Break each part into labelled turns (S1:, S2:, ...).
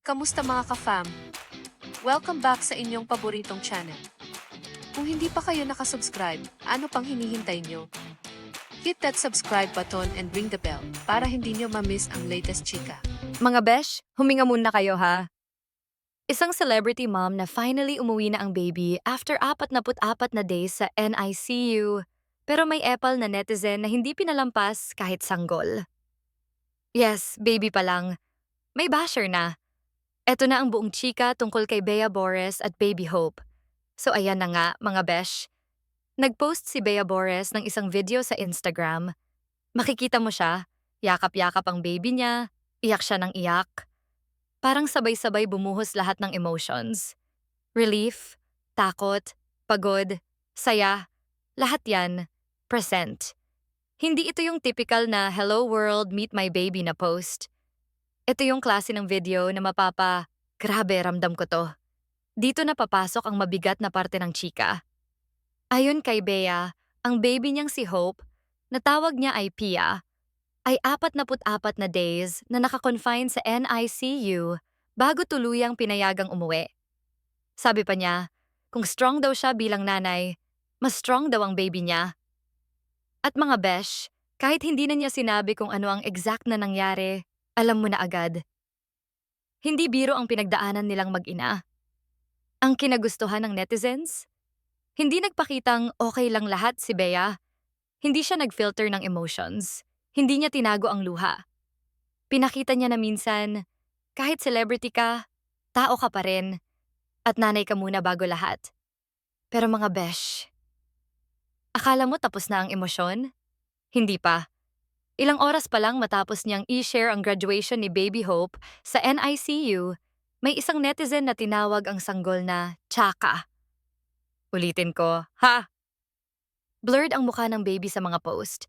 S1: Kamusta mga ka-fam? Welcome back sa inyong paboritong channel. Kung hindi pa kayo nakasubscribe, ano pang hinihintay nyo? Hit that subscribe button and ring the bell para hindi nyo ma-miss ang latest chika.
S2: Mga besh, huminga muna kayo ha. Isang celebrity mom na finally umuwi na ang baby after 44 na days sa NICU. Pero may epal na netizen na hindi pinalampas kahit sanggol. Yes, baby pa lang. May basher na. Eto na ang buong chika tungkol kay Bea Bores at Baby Hope. So ayan na nga, mga besh. Nag-post si Bea Bores ng isang video sa Instagram. Makikita mo siya, yakap-yakap ang baby niya, iyak siya ng iyak. Parang sabay-sabay bumuhos lahat ng emotions. Relief, takot, pagod, saya, lahat yan, present. Hindi ito yung typical na hello world, meet my baby na post. Ito yung klase ng video na grabe ramdam ko to. Dito na papasok ang mabigat na parte ng chika. Ayon kay Bea, ang baby niyang si Hope, na tawag niya ay Pia, ay 44 na days na nakakonfine sa NICU bago tuluyang pinayagang umuwi. Sabi pa niya, kung strong daw siya bilang nanay, mas strong daw ang baby niya. At mga besh, kahit hindi na niya sinabi kung ano ang exact na nangyari, alam mo na agad. Hindi biro ang pinagdaanan nilang mag-ina. Ang kinagustuhan ng netizens? Hindi nagpakitang okay lang lahat si Bea. Hindi siya nag-filter ng emotions. Hindi niya tinago ang luha. Pinakita niya na minsan, kahit celebrity ka, tao ka pa rin. At nanay ka muna bago lahat. Pero mga besh, akala mo tapos na ang emosyon? Hindi pa. Ilang oras pa lang matapos niyang i-share ang graduation ni Baby Hope sa NICU, may isang netizen na tinawag ang sanggol na tsaka. Ulitin ko, ha? Blurred ang mukha ng baby sa mga post,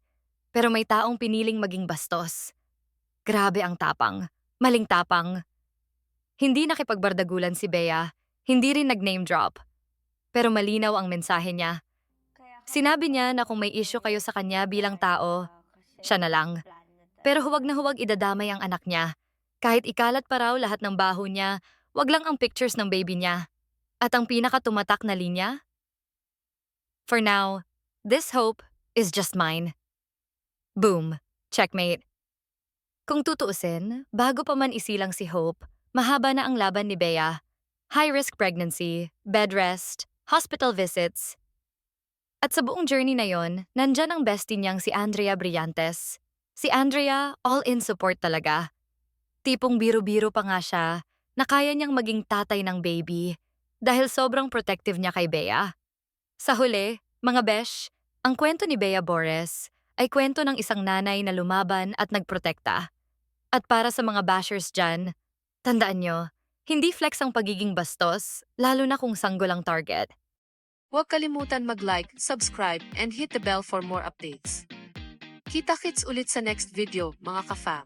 S2: pero may taong piniling maging bastos. Grabe ang tapang, maling tapang. Hindi nakipagbardagulan si Bea, hindi rin nag-name drop. Pero malinaw ang mensahe niya. Sinabi niya na kung may issue kayo sa kanya bilang tao, siya na lang. Pero huwag na huwag idadamay ang anak niya. Kahit ikalat pa raw lahat ng baho niya, wag lang ang pictures ng baby niya. At ang pinakatumatak na linya? For now, this hope is just mine. Boom. Checkmate. Kung tutuusin, bago pa man isilang si Hope, mahaba na ang laban ni Bea. High-risk pregnancy, bed rest, hospital visits. At sa buong journey na yon, nandyan ang bestie niyang si Andrea Brillantes. Si Andrea, all-in support talaga. Tipong biro-biro pa nga siya na kaya niyang maging tatay ng baby dahil sobrang protective niya kay Bea. Sa huli, mga besh, ang kwento ni Bea Bores ay kwento ng isang nanay na lumaban at nagprotekta. At para sa mga bashers dyan, tandaan nyo, hindi flex ang pagiging bastos, lalo na kung sanggol ang target.
S1: Huwag kalimutan mag-like, subscribe, and hit the bell for more updates. Kita-kits ulit sa next video, mga ka-fam.